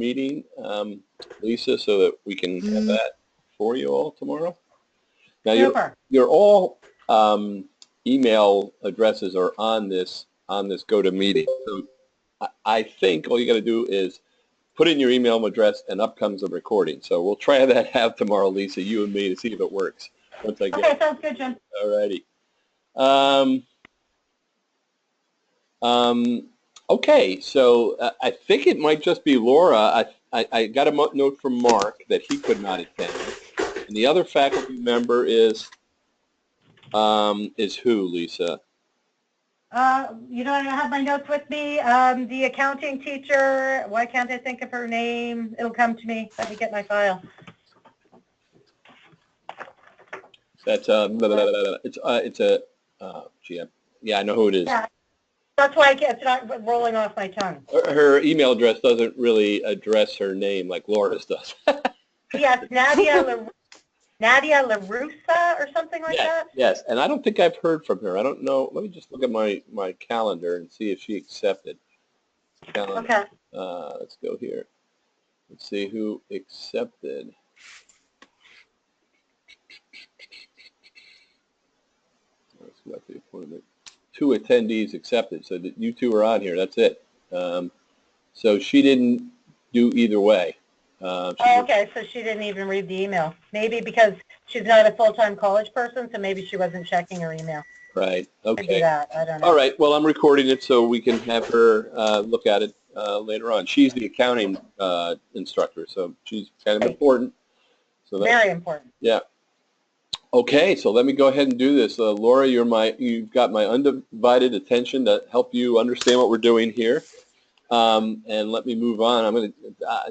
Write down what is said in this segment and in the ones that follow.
meeting, Lisa, so that we can have that for you all tomorrow. Now, your all email addresses are on this GoToMeeting. So I think all you got to do is put in your email address, and up comes a recording. So we'll try that out tomorrow, Lisa, you and me, to see if it works. Once I get okay, sounds good, Jim. All righty. Okay, so I think it might just be Laura. I got a note from Mark that he could not attend, and the other faculty member is who, Lisa? You know, I don't have my notes with me. The accounting teacher. Why can't I think of her name? It'll come to me. Let me get my file. That's yeah, I know who it is. Yeah. That's why it's not rolling off my tongue. Her email address doesn't really address her name like Laura's does. Yes, Nadia LaRussa or something like that? Yes, and I don't think I've heard from her. I don't know. Let me just look at my calendar and see if she accepted. Calendar. Okay. Let's go here. Let's see who accepted. Let's go back to the appointment. 2 attendees accepted, so that you two are on here. That's it. So she didn't do either way. Okay, so she didn't even read the email. Maybe because she's not a full-time college person, so maybe she wasn't checking her email. Right, okay. Maybe that, I don't know. All right, well, I'm recording it so we can have her look at it later on. She's the accounting instructor, so she's kind of important. So very important. Yeah. Okay, so let me go ahead and do this. Laura, you've got my undivided attention to help you understand what we're doing here. And let me move on.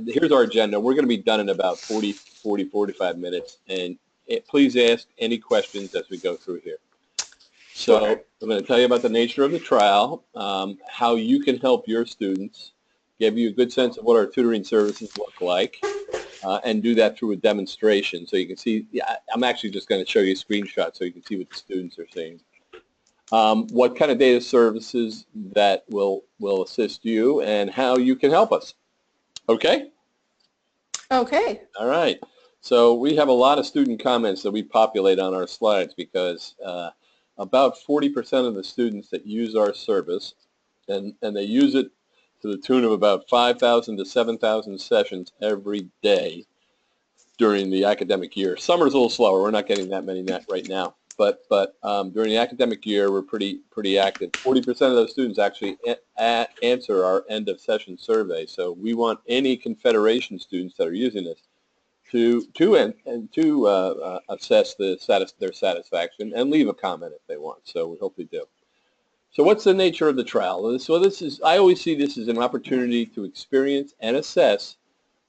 Here's our agenda. We're going to be done in about 45 minutes. And please ask any questions as we go through here. So I'm going to tell you about the nature of the trial, how you can help your students, give you a good sense of what our tutoring services look like, and do that through a demonstration. So you can see, I'm actually just going to show you a screenshot so you can see what the students are seeing. What kind of data services that will assist you and how you can help us. Okay? Okay. All right. So we have a lot of student comments that we populate on our slides because about 40% of the students that use our service, and they use it to the tune of about 5,000 to 7,000 sessions every day during the academic year. Summer's a little slower. We're not getting that many right now. But during the academic year, we're pretty active. 40% of those students actually answer our end of session survey. So we want any Confederation students that are using this to assess their satisfaction and leave a comment if they want. So we hope they do. So what's the nature of the trial? So I always see this as an opportunity to experience and assess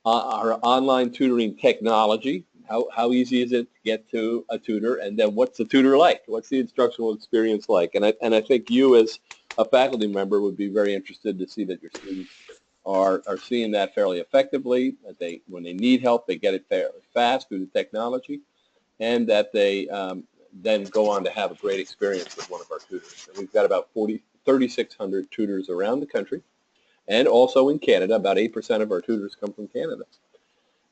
our online tutoring technology. How easy is it to get to a tutor, and then what's the tutor like? What's the instructional experience like? And I think you as a faculty member would be very interested to see that your students are seeing that fairly effectively, that when they need help, they get it fairly fast through the technology, and that they then go on to have a great experience with one of our tutors. And we've got about 3,600 tutors around the country, and also in Canada. About 8% of our tutors come from Canada.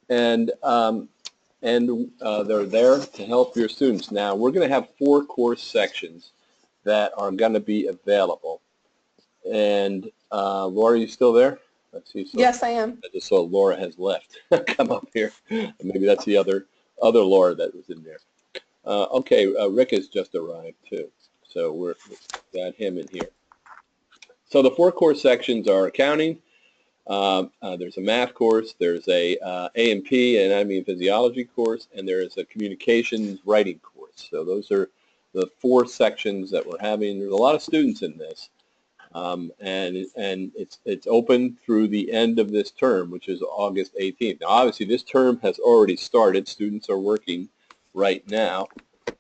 And they're there to help your students. Now, we're going to have 4 course sections that are going to be available. And Laura, are you still there? Let's see. Yes, I am. I just saw Laura has left. Come up here. Maybe that's the other Laura that was in there. Okay, Rick has just arrived too. So we've got him in here. So the 4 course sections are accounting. There's a math course, there's a A&P, Anatomy and Physiology course, and there's a communications writing course. So those are the 4 sections that we're having. There's a lot of students in this, and it's open through the end of this term, which is August 18th. Now, obviously, this term has already started. Students are working right now,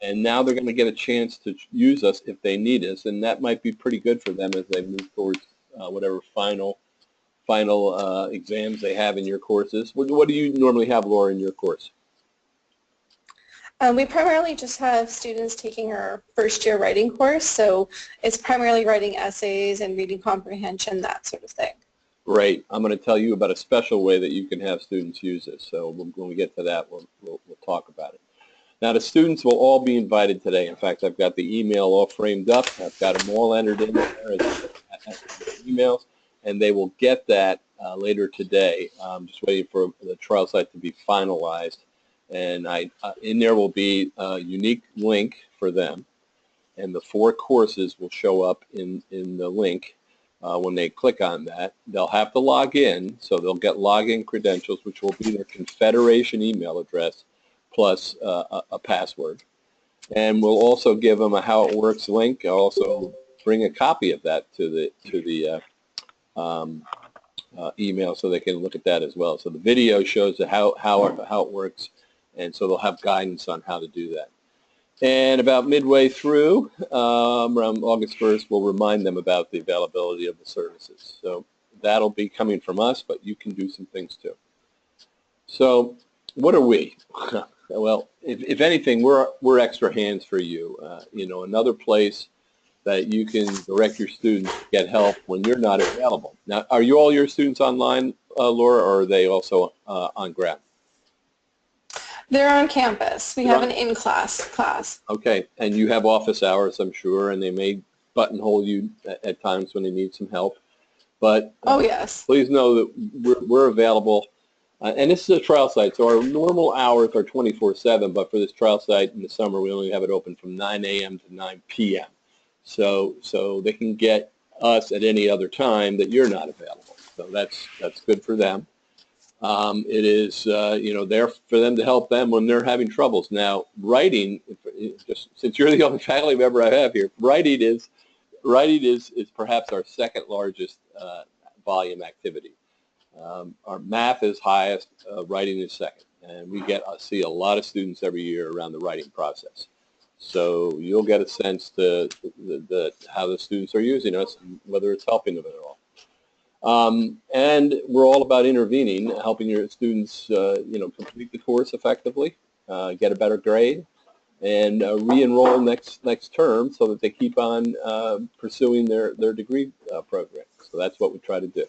and now they're going to get a chance to use us if they need us, and that might be pretty good for them as they move towards whatever final exams they have in your courses. What do you normally have, Laura, in your course? We primarily just have students taking our first-year writing course, so it's primarily writing essays and reading comprehension, that sort of thing. Great. I'm going to tell you about a special way that you can have students use this. So when we get to that, we'll talk about it. Now, the students will all be invited today. In fact, I've got the email all framed up. I've got them all entered in there as emails, and they will get that later today. I'm just waiting for the trial site to be finalized. And in there will be a unique link for them, and the 4 courses will show up in the link. When they click on that, they'll have to log in, so they'll get login credentials, which will be their Confederation email address plus a password. And we'll also give them a How It Works link. I'll also bring a copy of that to the email so they can look at that as well. So the video shows how it works, and so they'll have guidance on how to do that. And about midway through, around August 1st, we'll remind them about the availability of the services. So that'll be coming from us, but you can do some things too. So what are we? Well, if anything, we're extra hands for you. Another place that you can direct your students to get help when you're not available. Now, are all your students online, Laura, or are they also on ground? They're on campus. We have an in-class class. Okay, and you have office hours, I'm sure, and they may buttonhole you at times when they need some help. But oh, yes. Please know that we're available. And this is a trial site, so our normal hours are 24/7, but for this trial site in the summer, we only have it open from 9 a.m. to 9 p.m. So they can get us at any other time that you're not available. So that's good for them. It is, there for them to help them when they're having troubles. Now, writing, just since you're the only faculty member I have here, writing is perhaps our second largest volume activity. Our math is highest, writing is second, and we see a lot of students every year around the writing process. So you'll get a sense to how the students are using us, and whether it's helping them at all. And we're all about intervening, helping your students, complete the course effectively, get a better grade, and re-enroll next term so that they keep on pursuing their degree program. So that's what we try to do.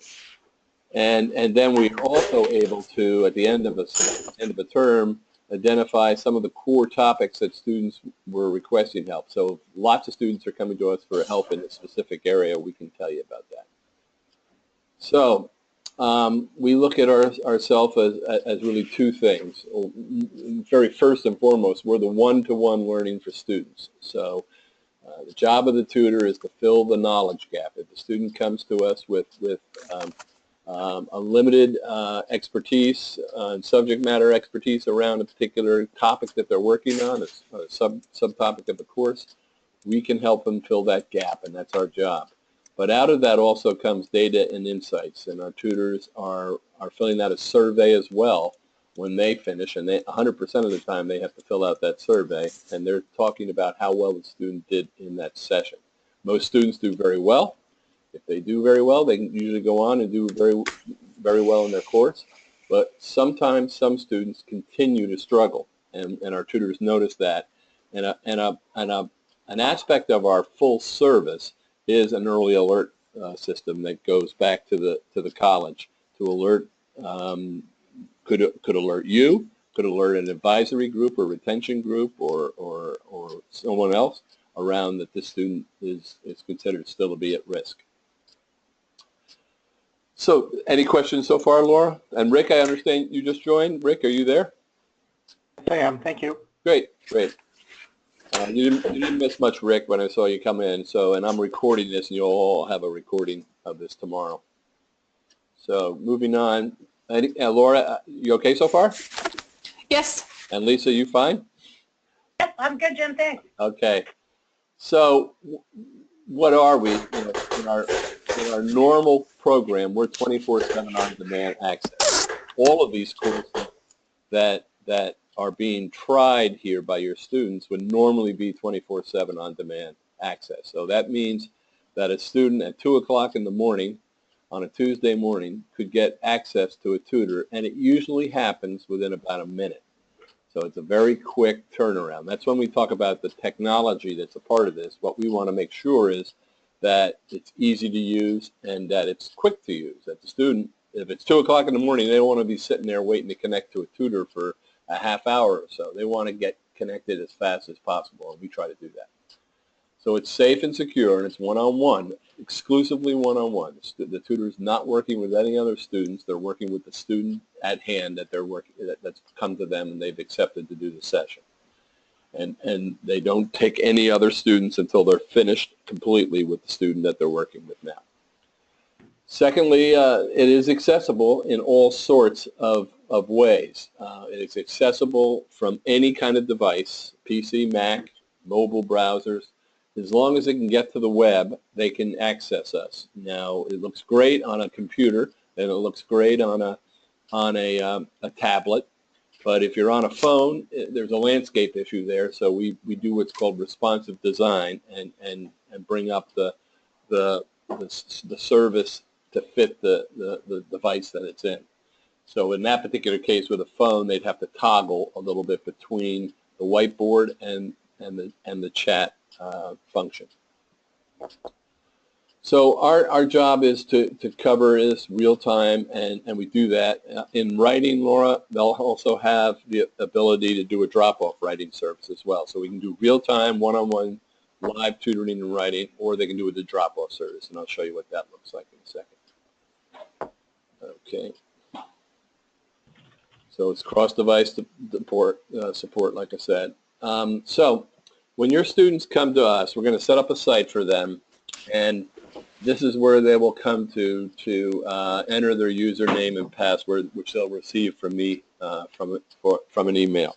And then we're also able to, at the end of a term, identify some of the core topics that students were requesting help. So if lots of students are coming to us for help in a specific area, we can tell you about that. So we look at ourselves as really 2 things. Very first and foremost, we're the one-to-one learning for students. So the job of the tutor is to fill the knowledge gap. If the student comes to us with unlimited expertise and subject matter expertise around a particular topic that they're working on, a subtopic of the course, we can help them fill that gap, and that's our job. But out of that also comes data and insights, and our tutors are filling out a survey as well when they finish, and 100% of the time they have to fill out that survey, and they're talking about how well the student did in that session. Most students do very well. If they do very well, they can usually go on and do very, very well in their course. But sometimes some students continue to struggle, and our tutors notice that. And an aspect of our full service is an early alert system that goes back to the college to alert. Could alert you, could alert an advisory group or retention group or someone else around that this student is considered still to be at risk. So any questions so far, Laura? And Rick, I understand you just joined. Rick, are you there? Yes, I am. Thank you. Great, great. You didn't miss much, Rick, when I saw you come in. So, and I'm recording this, and you'll all have a recording of this tomorrow. So moving on. Laura, you okay so far? Yes. And Lisa, you fine? Yep, I'm good, Jim. Thanks. Okay. So what are we? In our normal program, we're 24/7 on-demand access. All of these courses that are being tried here by your students would normally be 24/7 on-demand access. So that means that a student at 2 o'clock in the morning on a Tuesday morning could get access to a tutor, and it usually happens within about a minute. So it's a very quick turnaround. That's when we talk about the technology that's a part of this. What we want to make sure is that it's easy to use and that it's quick to use. That the student, if it's 2 o'clock in the morning, they don't want to be sitting there waiting to connect to a tutor for a half hour or so. They want to get connected as fast as possible, and we try to do that. So it's safe and secure, and it's one-on-one, exclusively one-on-one. The tutor is not working with any other students. They're working with the student at hand that they're working, that's come to them and they've accepted to do the session. And they don't take any other students until they're finished completely with the student that they're working with now. Secondly, it is accessible in all sorts of ways. It is accessible from any kind of device, PC, Mac, mobile browsers. As long as they can get to the web, they can access us. Now, it looks great on a computer, and it looks great on a tablet. But if you're on a phone, there's a landscape issue there. So we do what's called responsive design and bring up the service to fit the device that it's in. So in that particular case with a phone, they'd have to toggle a little bit between the whiteboard and the chat function. So our job is to cover this real time, and we do that. In writing, Laura, they'll also have the ability to do a drop-off writing service as well. So we can do real-time, one-on-one, live tutoring and writing, or they can do the drop-off service, and I'll show you what that looks like in a second. Okay. So it's cross-device support, like I said. So when your students come to us, we're going to set up a site for them, and this is where they will come to enter their username and password, which they'll receive from me from an email.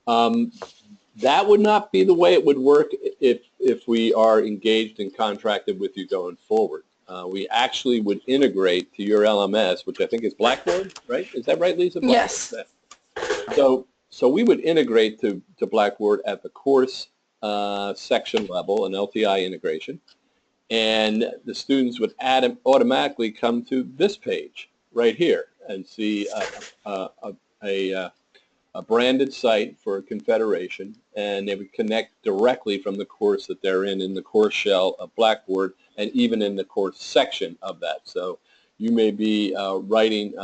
That would not be the way it would work if we are engaged and contracted with you going forward. We actually would integrate to your LMS, which I think is Blackboard, right? Is that right, Lisa? Blackboard? Yes. So we would integrate to Blackboard at the course section level, an LTI integration, and the students would automatically come to this page right here and see a branded site for a confederation, and they would connect directly from the course that they're in the course shell of Blackboard, and even in the course section of that. So you may be writing,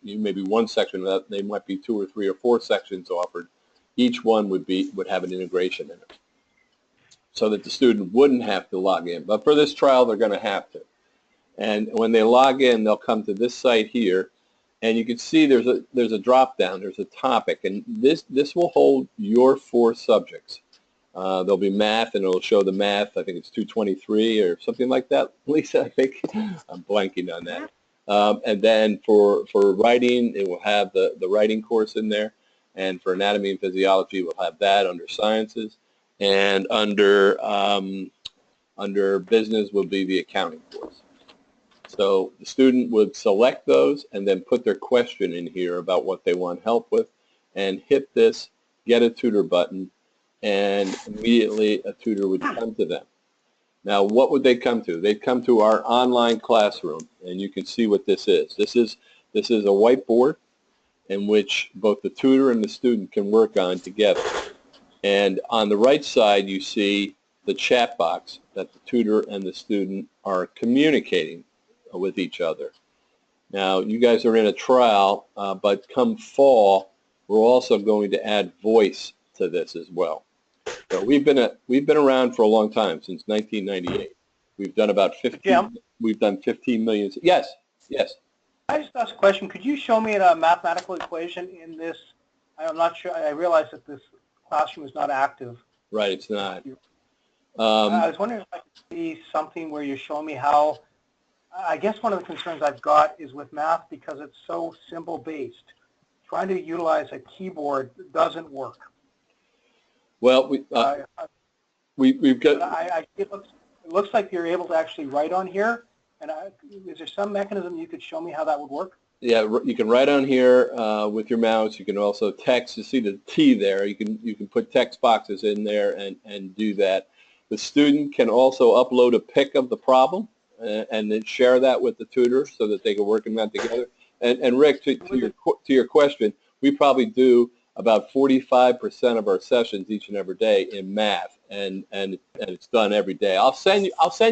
you may be one section, they might be 2 or 3 or 4 sections offered. Each one would have an integration in it, so that the student wouldn't have to log in. But for this trial, they're going to have to. And when they log in, they'll come to this site here, and you can see there's a drop down, there's a topic, and this will hold your 4 subjects. There'll be math, and it'll show the math. I think it's 223 or something like that, Lisa, I think. I'm blanking on that. And then for writing, it will have the writing course in there, and for anatomy and physiology, we'll have that under sciences, and under business will be the accounting course. So the student would select those and then put their question in here about what they want help with, and hit this Get a Tutor button, and immediately a tutor would come to them. Now, what would they come to? They'd come to our online classroom, and you can see what this is. This is a whiteboard in which both the tutor and the student can work on together. And on the right side, you see the chat box that the tutor and the student are communicating with each other. Now, you guys are in a trial, but come fall, we're also going to add voice to this as well. So we've been around for a long time, since 1998. We've done about 15. Jim? We've done 15 million. Yes. I just asked a question. Could you show me a mathematical equation in this? I'm not sure. I realize that this classroom is not active. Right, it's not. I was wondering if I could see something where you're showing me how. I guess one of the concerns I've got is with math, because it's so symbol-based. Trying to utilize a keyboard doesn't work. Well, we've got. It looks like you're able to actually write on here. And is there some mechanism you could show me how that would work? Yeah, you can write on here with your mouse. You can also text. You see the T there. You can put text boxes in there and do that. The student can also upload a pic of the problem and then share that with the tutor so that they can work on that together. And Rick, to your question, we probably do about 45% of our sessions each and every day in math, and it's done every day. I'll send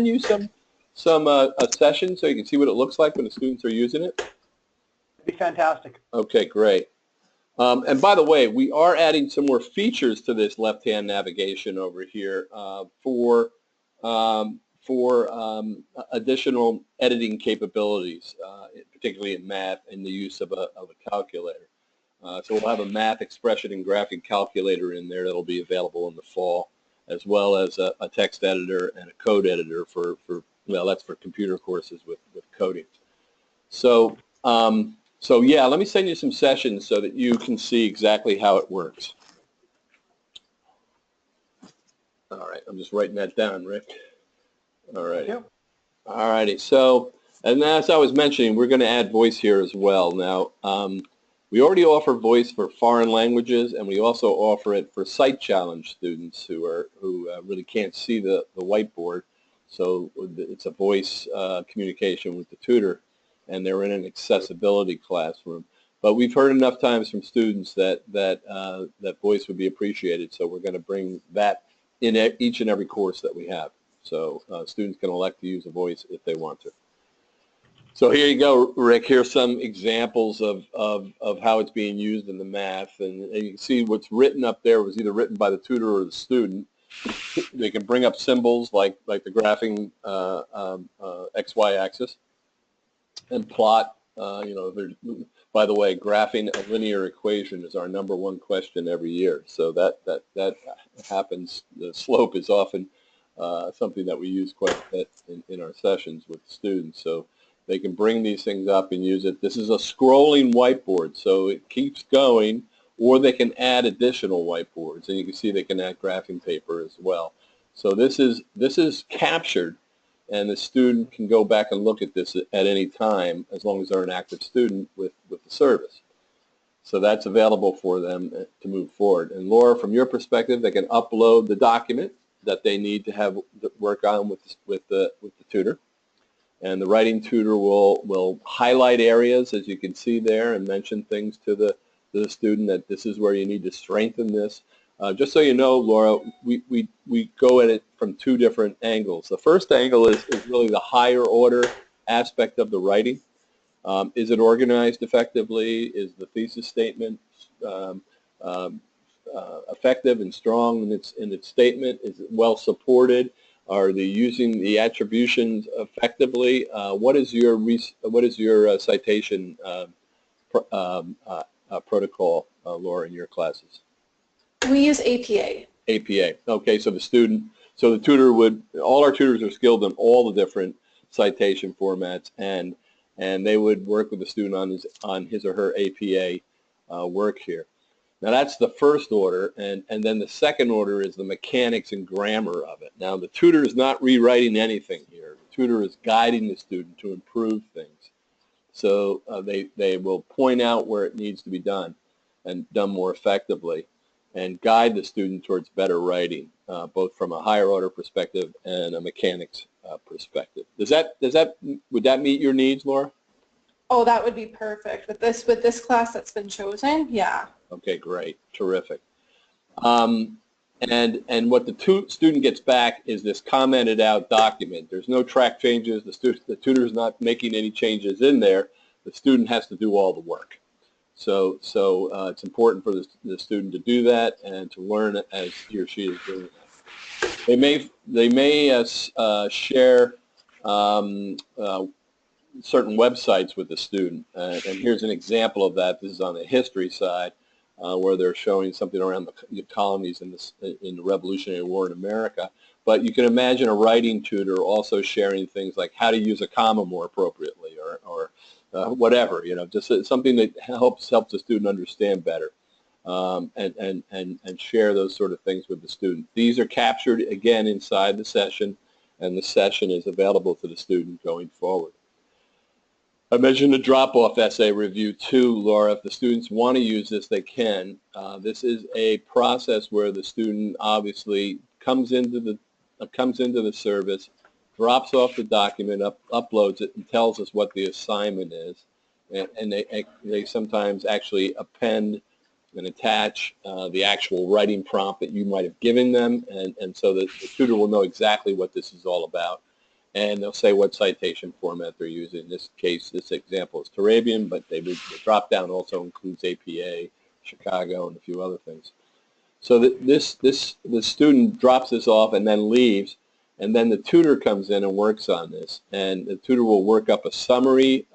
you some a session so you can see what it looks like when the students are using it. It'd be fantastic. Okay, great. And by the way, we are adding some more features to this left-hand navigation over here for additional editing capabilities, particularly in math and the use of a calculator. So we'll have a math expression and graphic calculator in there that'll be available in the fall, as well as a text editor and a code editor for well, that's for computer courses with coding. So so yeah, let me send you some sessions so that you can see exactly how it works. All right, I'm just writing that down, Rick. All right. All righty. So, and as I was mentioning, we're going to add voice here as well. Now, we already offer voice for foreign languages, and we also offer it for sight challenge students who really can't see the whiteboard. So it's a voice communication with the tutor, and they're in an accessibility classroom. But we've heard enough times from students that voice would be appreciated, so we're going to bring that in each and every course that we have. So students can elect to use a voice if they want to. So here you go, Rick. Here's some examples of how it's being used in the math. And you can see what's written up there was either written by the tutor or the student. They can bring up symbols like the graphing XY axis and plot. By the way, graphing a linear equation is our #1 question every year. So that happens. The slope is often something that we use quite a bit in our sessions with students. So they can bring these things up and use it. This is a scrolling whiteboard, so it keeps going, or they can add additional whiteboards, and you can see they can add graphing paper as well. So this is captured, and the student can go back and look at this at any time as long as they're an active student with the service. So that's available for them to move forward. And Laura, from your perspective, they can upload the document that they need to have work on with the tutor. And the writing tutor will highlight areas, as you can see there, and mention things to the student that this is where you need to strengthen this. Just so you know, Laura, we go at it from two different angles. The first angle is really the higher order aspect of the writing. Is it organized effectively? Is the thesis statement effective and strong in its statement? Is it well supported? Are they using the attributions effectively? What is your citation protocol, Laura, in your classes? We use APA. APA. Okay, so the tutor all our tutors are skilled in all the different citation formats, and they would work with the student on his or her APA work here. Now that's the first order, and then the second order is the mechanics and grammar of it. Now the tutor is not rewriting anything here. The tutor is guiding the student to improve things. So they will point out where it needs to be done and done more effectively, and guide the student towards better writing, both from a higher order perspective and a mechanics perspective. Would that meet your needs, Laura? Oh, that would be perfect with this class that's been chosen. Yeah. Okay, great, terrific. And what the student gets back is this commented out document. There's no track changes. The tutor is not making any changes in there. The student has to do all the work. So it's important for the student to do that and to learn as he or she is doing that. They may share certain websites with the student, and here's an example of that. This is on the history side, where they're showing something around the colonies in the Revolutionary War in America. But you can imagine a writing tutor also sharing things like how to use a comma more appropriately, or whatever, just something that helps the student understand better, and share those sort of things with the student. These are captured again inside the session, and the session is available to the student going forward. I mentioned the drop-off essay review too, Laura. If the students want to use this, they can. This is a process where the student obviously comes into the service, drops off the document, uploads it, and tells us what the assignment is. And they sometimes actually append and attach the actual writing prompt that you might have given them, and so that the tutor will know exactly what this is all about. And they'll say what citation format they're using. In this case, this example is Turabian, but the drop-down also includes APA, Chicago, and a few other things. So the student drops this off and then leaves, and then the tutor comes in and works on this. And the tutor will work up a summary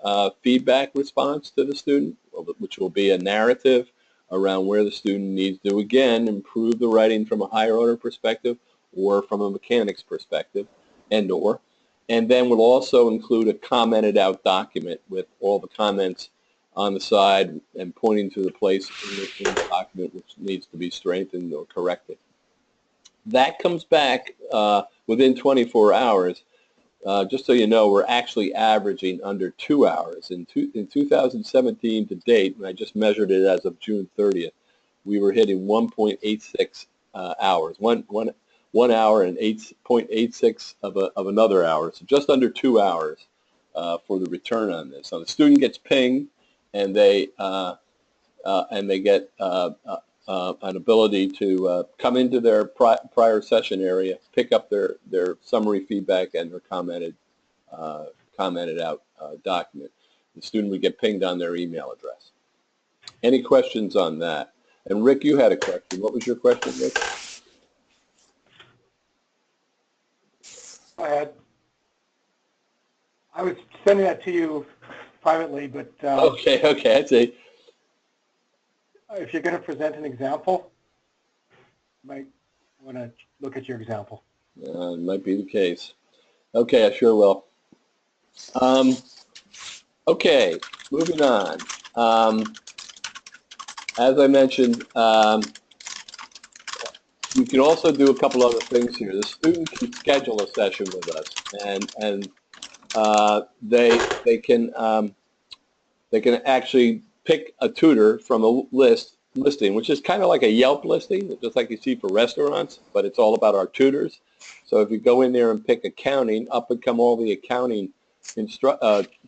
feedback response to the student, which will be a narrative around where the student needs to, again, improve the writing from a higher order perspective or from a mechanics perspective, and then we'll also include a commented out document with all the comments on the side and pointing to the place in the document which needs to be strengthened or corrected. That comes back within 24 hours. Just so you know, we're actually averaging under 2 hours. In 2017 to date, and I just measured it as of June 30th, we were hitting 1.86 hours. One hour and 8.86 of another hour, so just under 2 hours for the return on this. So the student gets pinged, and they get an ability to come into their prior session area, pick up their summary feedback and their commented out document. The student would get pinged on their email address. Any questions on that? And Rick, you had a question. What was your question, Rick? I was sending that to you privately, but Okay, I'd say. If you're going to present an example, you might want to look at your example. It might be the case. Okay, I sure will. Okay, moving on. As I mentioned, you can also do a couple other things here. The student can schedule a session with us, and they can actually pick a tutor from a listing, which is kind of like a Yelp listing, just like you see for restaurants, but it's all about our tutors. So if you go in there and pick accounting, up would come all the accounting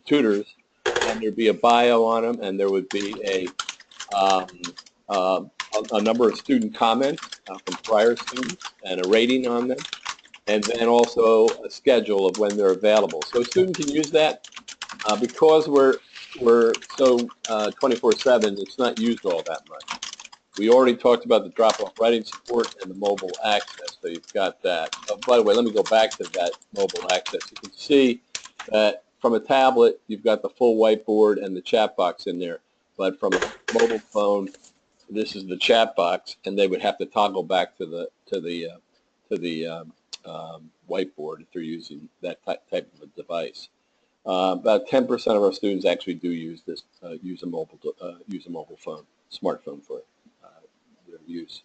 tutors, and there'd be a bio on them, and there would be a number of student comments from prior students and a rating on them, and then also a schedule of when they're available. So a student can use that. Because we're so 24/7, it's not used all that much. We already talked about the drop-off writing support and the mobile access, so you've got that. By the way, let me go back to that mobile access. You can see that from a tablet, you've got the full whiteboard and the chat box in there, but from a mobile phone, this is the chat box, and they would have to toggle back to the whiteboard if they're using that type of a device. About 10% of our students actually do use this, use a mobile phone, smartphone for their use.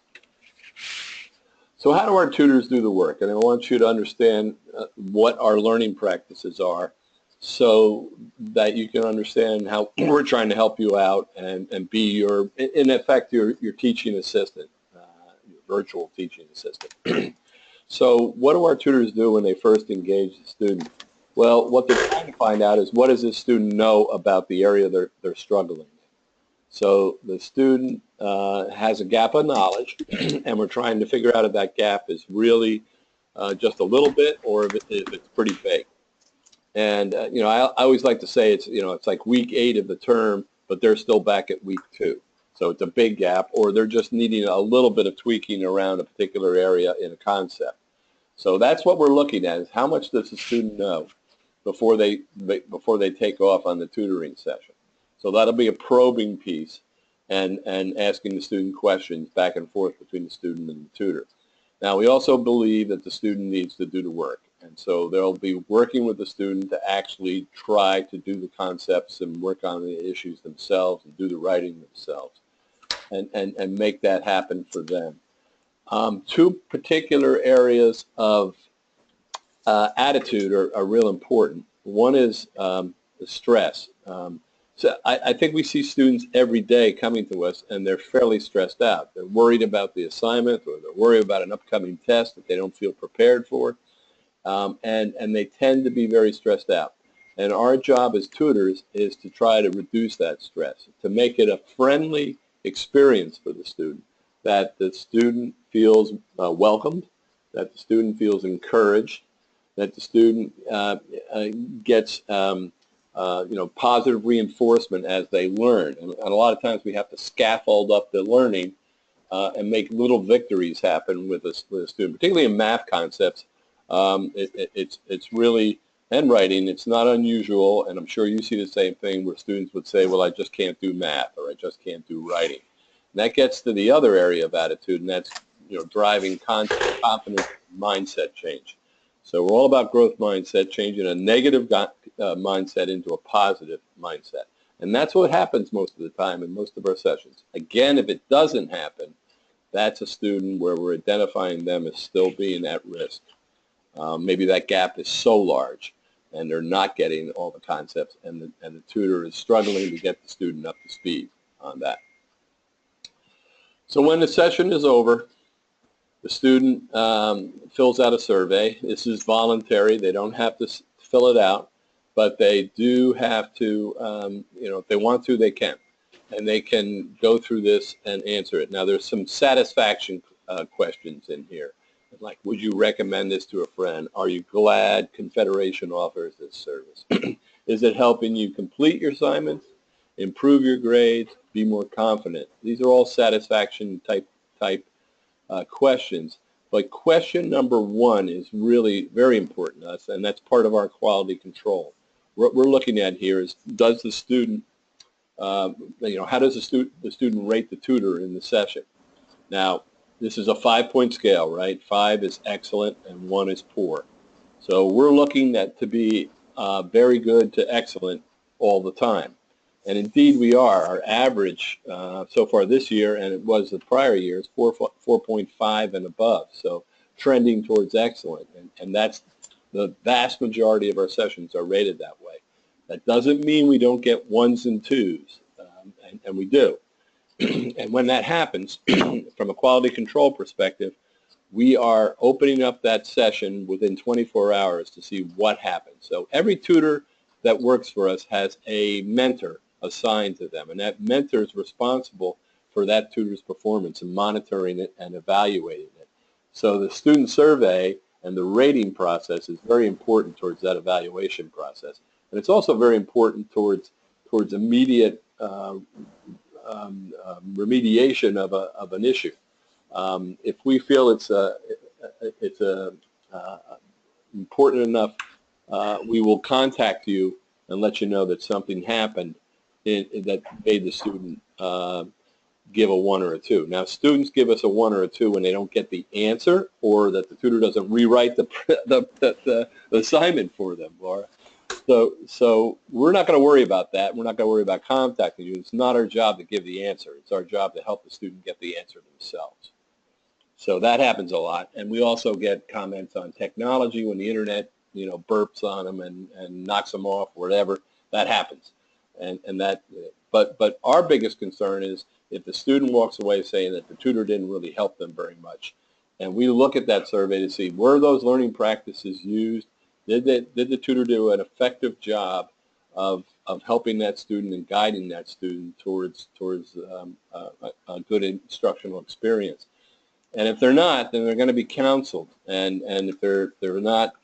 So how do our tutors do the work? And I want you to understand what our learning practices are, so that you can understand how we're trying to help you out and be your, in effect, your teaching assistant, your virtual teaching assistant. So what do our tutors do when they first engage the student? Well, what they're trying to find out is, what does this student know about the area they're struggling in? So the student has a gap of knowledge, and we're trying to figure out if that gap is really just a little bit, or if it's pretty big. And you know, I always like to say it's like week 8 of the term, but they're still back at week 2. So it's a big gap, or they're just needing a little bit of tweaking around a particular area in a concept. So that's what we're looking at, is how much does the student know before they take off on the tutoring session. So that'll be a probing piece, and asking the student questions back and forth between the student and the tutor. Now, we also believe that the student needs to do the work, and so they'll be working with the student to actually try to do the concepts and work on the issues themselves and do the writing themselves, and make that happen for them. 2 particular areas of attitude are real important. One is the stress. So I think we see students every day coming to us, and they're fairly stressed out. They're worried about the assignment, or they're worried about an upcoming test that they don't feel prepared for, and they tend to be very stressed out. And our job as tutors is to try to reduce that stress, to make it a friendly experience for the student, that the student feels welcomed, that the student feels encouraged, that the student gets positive reinforcement as they learn. And a lot of times we have to scaffold up the learning and make little victories happen with a student, particularly in math concepts. It's really, and writing, it's not unusual, and I'm sure you see the same thing where students would say, well, I just can't do math, or I just can't do writing. And that gets to the other area of attitude, and that's driving confidence mindset change. So we're all about growth mindset, changing a negative mindset into a positive mindset. And that's what happens most of the time in most of our sessions. Again, if it doesn't happen, that's a student where we're identifying them as still being at risk. Maybe that gap is so large and they're not getting all the concepts, and the tutor is struggling to get the student up to speed on that. So when the session is over, the student fills out a survey. This is voluntary. They don't have to fill it out, but they do have to, if they want to, they can. And they can go through this and answer it. Now, there's some satisfaction questions in here. Like, would you recommend this to a friend? Are you glad Confederation offers this service? Is it helping you complete your assignments, improve your grades, be more confident? These are all satisfaction type questions. But question number one is really very important to us, and that's part of our quality control. What we're looking at here is, does the student, how does the student rate the tutor in the session? Now, this is a 5-point scale, right? 5 is excellent and 1 is poor. So we're looking at to be very good to excellent all the time. And indeed we are. Our average so far this year, and it was the prior years, 4.5 and above. So trending towards excellent. And that's the vast majority of our sessions are rated that way. That doesn't mean we don't get 1s and 2s, and we do. And when that happens, from a quality control perspective, we are opening up that session within 24 hours to see what happens. So every tutor that works for us has a mentor assigned to them, and that mentor is responsible for that tutor's performance and monitoring it and evaluating it. So the student survey and the rating process is very important towards that evaluation process. And it's also very important towards immediate remediation of an issue. If we feel it's important enough, we will contact you and let you know that something happened that made the student give a 1 or a 2. Now, students give us a 1 or a 2 when they don't get the answer, or that the tutor doesn't rewrite the assignment for them, Laura. So we're not going to worry about that. We're not going to worry about contacting you. It's not our job to give the answer. It's our job to help the student get the answer themselves. So that happens a lot. And we also get comments on technology when the internet, burps on them and knocks them off or whatever. That happens. But our biggest concern is if the student walks away saying that the tutor didn't really help them very much. And we look at that survey to see, were those learning practices used? Did the tutor do an effective job of helping that student and guiding that student towards a good instructional experience? And if they're not, then they're going to be counseled. And if they're not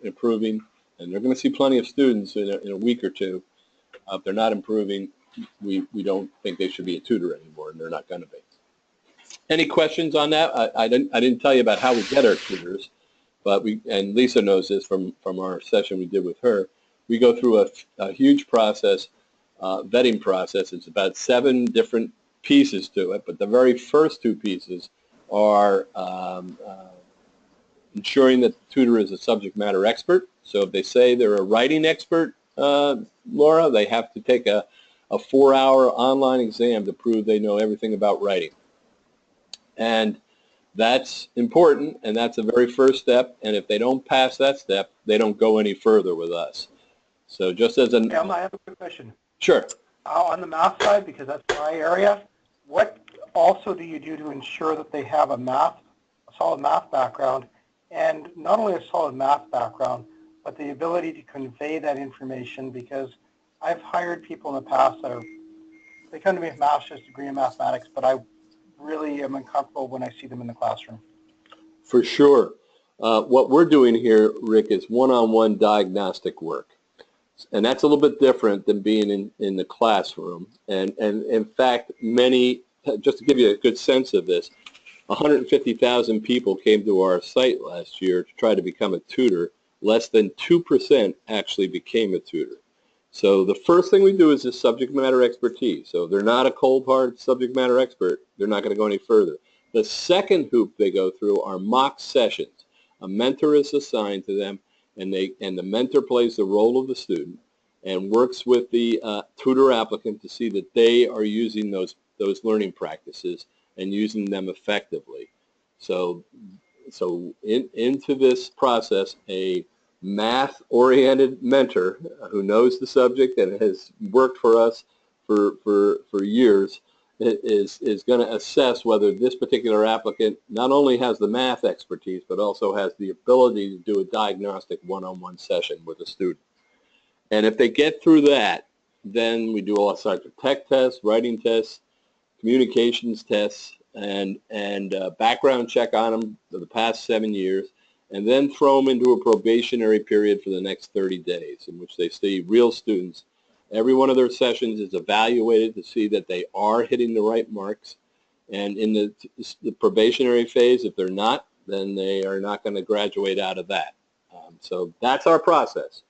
improving, and they're going to see plenty of students in a week or two, if they're not improving, we don't think they should be a tutor anymore, and they're not going to be. Any questions on that? I didn't tell you about how we get our tutors. But and Lisa knows this from our session we did with her, we go through a huge process, vetting process. It's about 7 different pieces to it, but the very first 2 pieces are ensuring that the tutor is a subject matter expert. So if they say they're a writing expert, Laura, they have to take a 4-hour online exam to prove they know everything about writing. And that's important, and that's the very first step. And if they don't pass that step, they don't go any further with us. So just as an... Emma, I have a quick question. Sure. On the math side, because that's my area, what also do you do to ensure that they have a solid math background, and not only a solid math background, but the ability to convey that information? Because I've hired people in the past that are They come to me with master's degree in mathematics, but I really am uncomfortable when I see them in the classroom. For sure. What we're doing here, Rick, is one-on-one diagnostic work. And that's a little bit different than being in the classroom. And in fact, many, just to give you a good sense of this, 150,000 people came to our site last year to try to become a tutor. Less than 2% actually became a tutor. So the first thing we do is this subject matter expertise. So if they're not a cold hard subject matter expert, they're not going to go any further. The second hoop they go through are mock sessions. A mentor is assigned to them, and the mentor plays the role of the student and works with the tutor applicant to see that they are using those learning practices and using them effectively. So into this process, a math-oriented mentor who knows the subject and has worked for us for years is going to assess whether this particular applicant not only has the math expertise but also has the ability to do a diagnostic one-on-one session with a student. And if they get through that, then we do all sorts of tech tests, writing tests, communications tests, and background check on them for the past 7 years, and then throw them into a probationary period for the next 30 days in which they see real students. Every one of their sessions is evaluated to see that they are hitting the right marks. And in the probationary phase, if they're not, then they are not going to graduate out of that. So that's our process.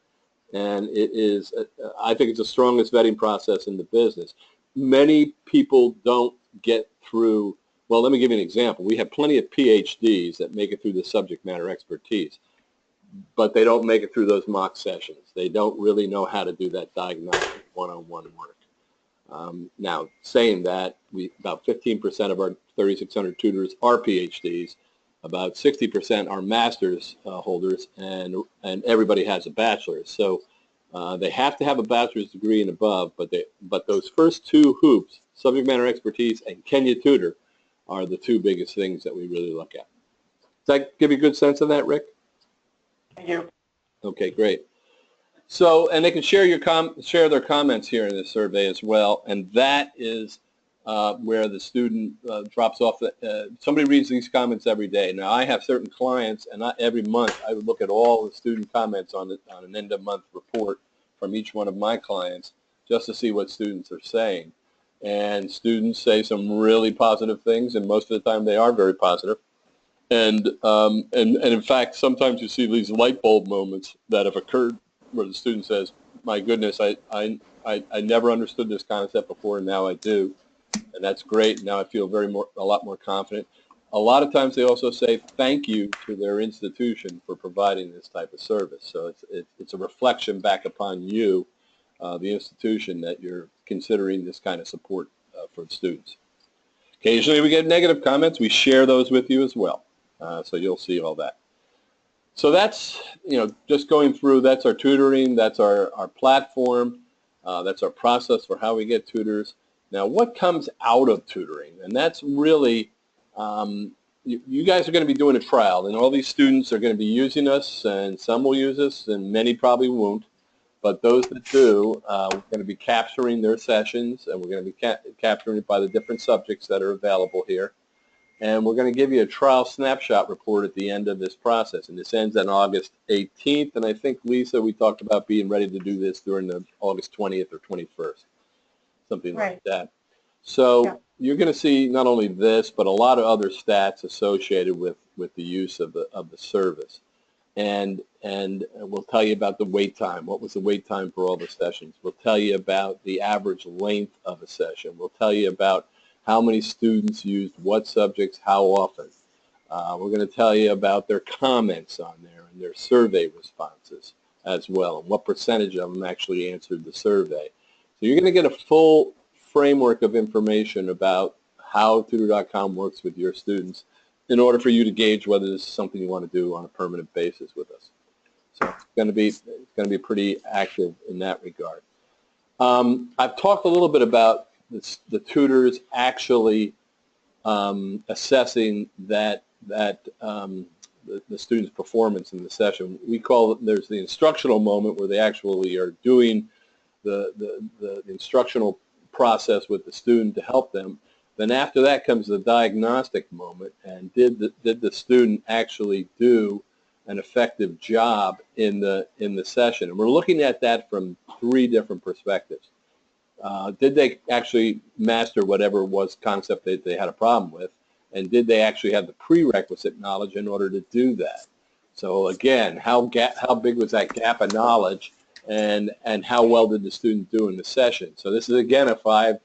And it is, I think it's the strongest vetting process in the business. Many people don't get through, well, let me give you an example. We have plenty of PhDs that make it through the subject matter expertise, but they don't make it through those mock sessions. They don't really know how to do that diagnostic one-on-one work. Now, saying that, about 15% of our 3,600 tutors are PhDs, about 60% are master's holders, and everybody has a bachelor's. So they have to have a bachelor's degree and above, but those first two hoops, subject matter expertise and can you tutor, are the two biggest things that we really look at. Does that give you a good sense of that, Rick? Thank you. Okay, great. So, and they can share their comments here in this survey as well, and that is where the student drops off. Somebody reads these comments every day. Now, I have certain clients, and every month I would look at all the student comments on an end-of-month report from each one of my clients just to see what students are saying. And students say some really positive things, and most of the time they are very positive. And in fact, sometimes you see these light bulb moments that have occurred where the student says, "My goodness, I never understood this concept before, and now I do, and that's great. Now I feel a lot more confident." A lot of times they also say thank you to their institution for providing this type of service. So it's a reflection back upon you, the institution, that you're considering this kind of support for the students. Occasionally we get negative comments. We share those with you as well. So you'll see all that. So that's, just going through, that's our tutoring, that's our platform, that's our process for how we get tutors. Now, what comes out of tutoring? And that's really, you guys are going to be doing a trial, and all these students are going to be using us, and some will use us, and many probably won't. But those that do, we're going to be capturing their sessions, and we're going to be capturing it by the different subjects that are available here. And we're going to give you a trial snapshot report at the end of this process. And this ends on August 18th. And I think, Lisa, we talked about being ready to do this during the August 20th or 21st, something like that. So you're going to see not only this, but a lot of other stats associated with the use of the service. And we'll tell you about the wait time. What was the wait time for all the sessions? We'll tell you about the average length of a session. We'll tell you about how many students used what subjects, how often. We're going to tell you about their comments on there and their survey responses as well, and what percentage of them actually answered the survey. So you're going to get a full framework of information about how Tutor.com works with your students in order for you to gauge whether this is something you want to do on a permanent basis with us. So it's going to be pretty active in that regard. I've talked a little bit about the tutors actually assessing the student's performance in the session. We call it, there's the instructional moment where they actually are doing the instructional process with the student to help them. Then after that comes the diagnostic moment, and did the student actually do an effective job in the session? And we're looking at that from 3 different perspectives. Did they actually master whatever was concept that they had a problem with? And did they actually have the prerequisite knowledge in order to do that? So again, how big was that gap of knowledge, and how well did the student do in the session? So this is again a five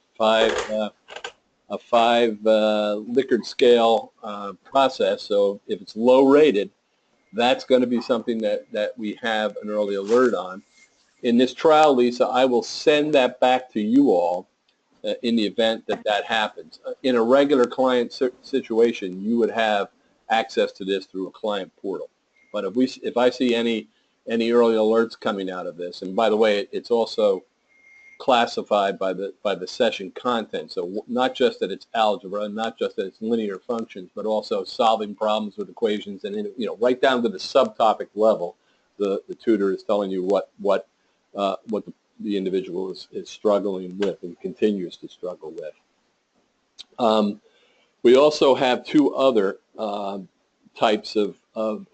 Likert scale process. So if it's low rated, that's going to be something that we have an early alert on. In this trial, Lisa, I will send that back to you all in the event that happens. In a regular client situation, you would have access to this through a client portal. But if I see any early alerts coming out of this, and by the way, it's also classified by the session content. So not just that it's algebra, not just that it's linear functions, but also solving problems with equations, and right down to the subtopic level, the tutor is telling you what the individual is struggling with and continues to struggle with. We also have 2 other types of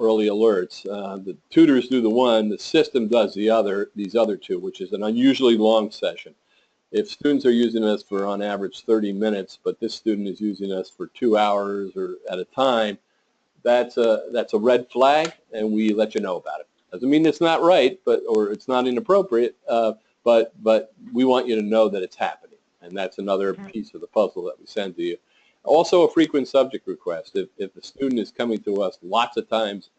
early alerts. The tutors do the one, the system does these other 2, which is an unusually long session. If students are using us for on average 30 minutes, but this student is using us for 2 hours or at a time, that's a red flag, and we let you know about it. Doesn't mean it's not right, or it's not inappropriate, but we want you to know that it's happening, and that's another piece of the puzzle that we send to you. Also, a frequent subject request. If the student is coming to us lots of times,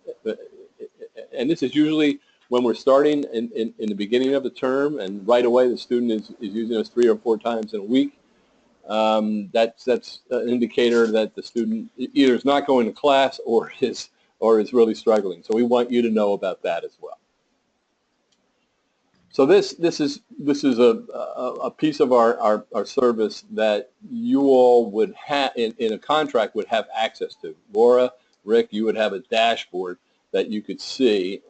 and this is usually when we're starting in the beginning of the term, and right away the student is using us 3 or 4 times in a week, that's an indicator that the student either is not going to class or is really struggling. So we want you to know about that as well. So this is a piece of our service that you all would have in a contract would have access to. Laura, Rick, you would have a dashboard that you could see.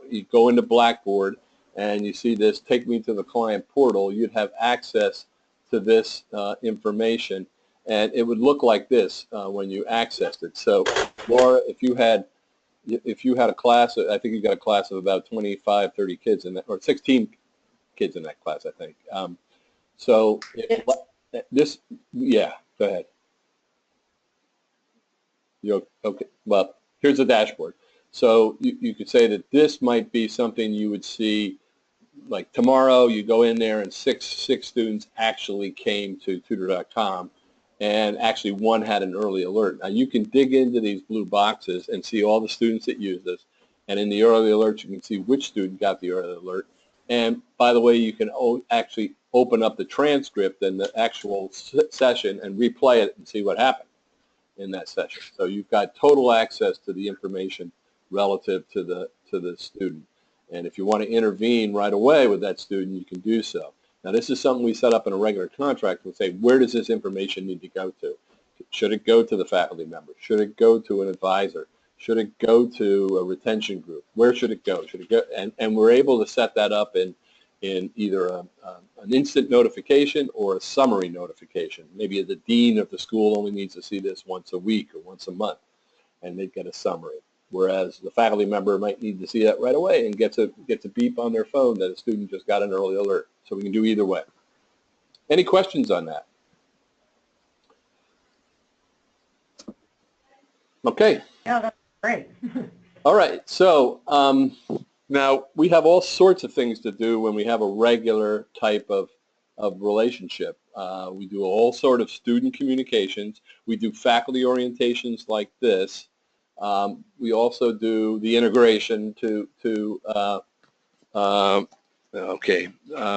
You go into Blackboard and you see this, take me to the client portal. You'd have access to this information, and it would look like this when you accessed it. So Laura, if you had a class, I think you got a class of about 25, 30 kids in that, or 16 kids in that class, I think. So this, yeah, go ahead. Okay, well, here's the dashboard. So you could say that this might be something you would see, like tomorrow you go in there and six students actually came to tutor.com, and actually 1 had an early alert. Now you can dig into these blue boxes and see all the students that use this, and in the early alerts you can see which student got the early alert. And by the way, you can actually open up the transcript and the actual session and replay it and see what happened in that session. So you've got total access to the information relative to the student. And if you want to intervene right away with that student, you can do so. Now, this is something we set up in a regular contract and say, where does this information need to go to? Should it go to the faculty member? Should it go to an advisor? Should it go to a retention group? Where should it go? Should it go? And we're able to set that up in either an instant notification or a summary notification. Maybe the dean of the school only needs to see this once a week or once a month, and they get a summary. Whereas the faculty member might need to see that right away and gets a beep on their phone that a student just got an early alert. So we can do either way. Any questions on that? Okay. Yeah, that's great. All right. So now we have all sorts of things to do when we have a regular type of relationship. We do all sort of student communications. We do faculty orientations like this. We also do the integration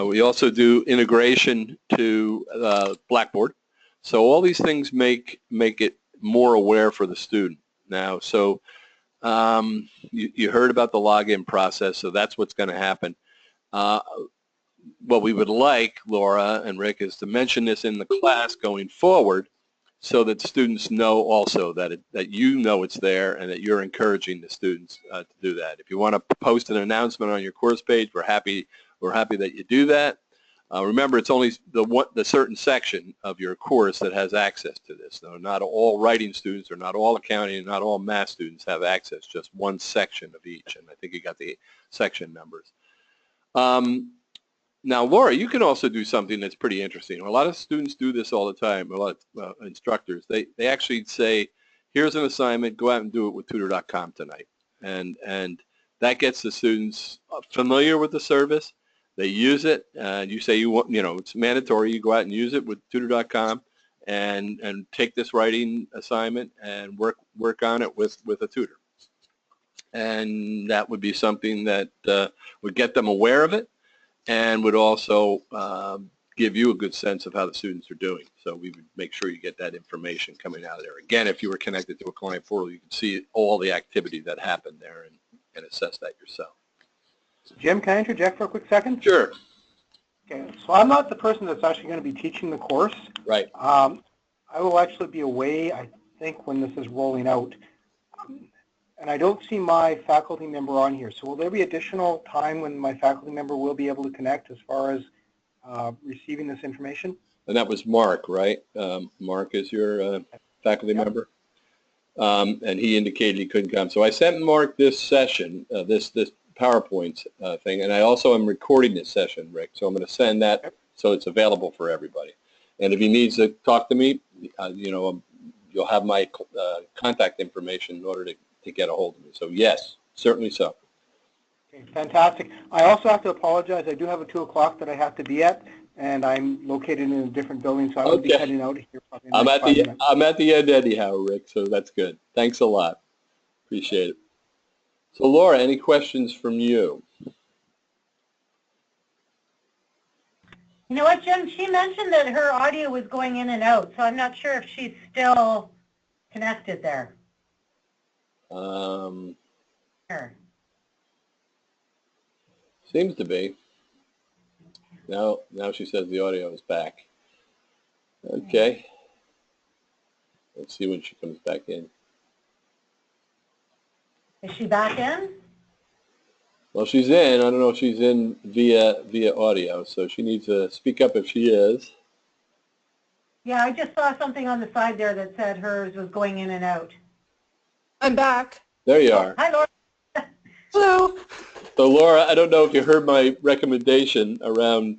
we also do integration to Blackboard. So all these things make it more aware for the student. Now, so you heard about the login process, so that's what's going to happen. What we would like, Laura and Rick, is to mention this in the class going forward, so that students know also that you know it's there and that you're encouraging the students to do that. If you want to post an announcement on your course page, we're happy that you do that. Remember, it's only the certain section of your course that has access to this. Now, not all writing students or not all accounting and not all math students have access, just one section of each, and I think you got the section numbers. Now, Laura, you can also do something that's pretty interesting. A lot of students do this all the time, a lot of instructors. They actually say, here's an assignment, go out and do it with tutor.com tonight. And that gets the students familiar with the service. They use it, and you say it's mandatory. You go out and use it with tutor.com and take this writing assignment and work on it with a tutor. And that would be something that would get them aware of it and would also give you a good sense of how the students are doing. So we would make sure you get that information coming out of there. Again, if you were connected to a client portal, you can see all the activity that happened there and assess that yourself. Jim, can I interject for a quick second? Sure. Okay, so I'm not the person that's actually going to be teaching the course. Right. I will actually be away, I think, when this is rolling out. And I don't see my faculty member on here. So will there be additional time when my faculty member will be able to connect as far as receiving this information? And that was Mark, right? Mark is your faculty member? And he indicated he couldn't come. So I sent Mark this session, this PowerPoint thing, and I also am recording this session, Rick. So I'm going to send that so it's available for everybody. And if he needs to talk to me, you'll have my contact information in order to get a hold of me. So yes, certainly so. Okay, fantastic. I also have to apologize. I do have a 2 o'clock that I have to be at, and I'm located in a different building, so I will be heading out here probably in the next 5 minutes. I'm at the end anyhow, Rick, so that's good. Thanks a lot. Appreciate it. So Laura, any questions from you? You know what, Jim? She mentioned that her audio was going in and out, so I'm not sure if she's still connected there. Sure. Seems to be. Now she says the audio is back. Okay. Let's see when she comes back in. Is she back in? Well, she's in. I don't know if she's in via audio, so she needs to speak up if she is. Yeah, I just saw something on the side there that said hers was going in and out. I'm back. There you are. Hi, Laura. Hello. So, Laura, I don't know if you heard my recommendation around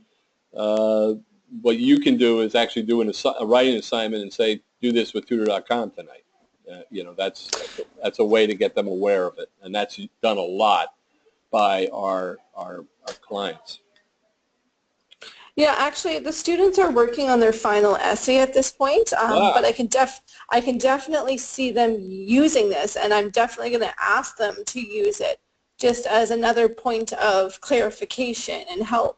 what you can do is actually do a writing assignment and say, do this with tutor.com tonight. That's a way to get them aware of it, and that's done a lot by our clients. Yeah, actually, the students are working on their final essay at this point, but I can definitely see them using this, and I'm definitely going to ask them to use it just as another point of clarification and help.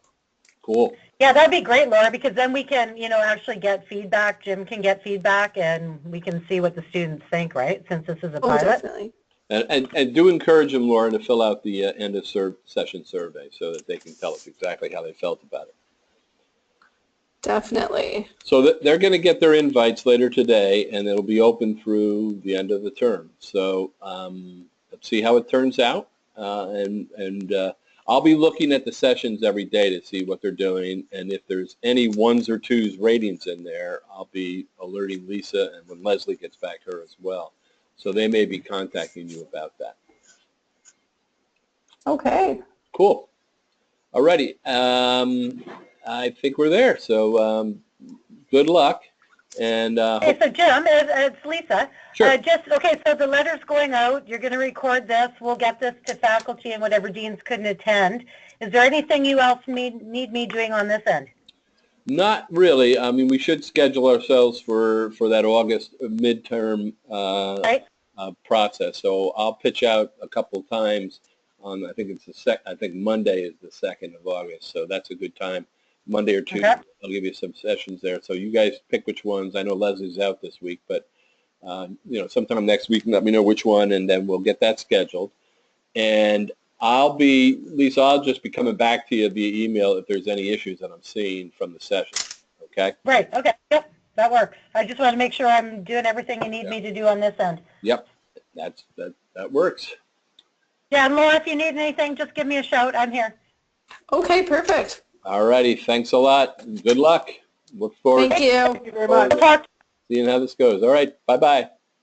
Cool. Yeah, that'd be great, Laura, because then we can, actually get feedback. Jim can get feedback, and we can see what the students think, right? Since this is a pilot. Oh, definitely. And do encourage them, Laura, to fill out the end of session survey so that they can tell us exactly how they felt about it. Definitely. So they're going to get their invites later today, and it'll be open through the end of the term. So let's see how it turns out. I'll be looking at the sessions every day to see what they're doing, and if there's any 1s or 2s ratings in there, I'll be alerting Lisa, and when Leslie gets back, her as well. So they may be contacting you about that. Okay. Cool. Alrighty. I think we're there. So good luck. And okay, so Jim, it's Lisa. Sure. Okay, so the letter's going out. You're going to record this. We'll get this to faculty and whatever deans couldn't attend. Is there anything you else need me doing on this end? Not really. I mean, we should schedule ourselves for that August midterm process. So I'll pitch out a couple times on. I think it's I think Monday is the 2nd of August. So that's a good time. Monday or Tuesday. Okay. I'll give you some sessions there. So you guys pick which ones. I know Leslie's out this week, but sometime next week, let me know which one, and then we'll get that scheduled. And Lisa, I'll just be coming back to you via email if there's any issues that I'm seeing from the session. Okay? Right. Okay. Yep. That works. I just want to make sure I'm doing everything you need me to do on this end. Yep. That works. Yeah, and Laura, if you need anything, just give me a shout. I'm here. Okay, perfect. All righty. Thanks a lot. Good luck. Look forward Thank you. Thank you very much. Talk to seeing how this goes. All right. Bye-bye.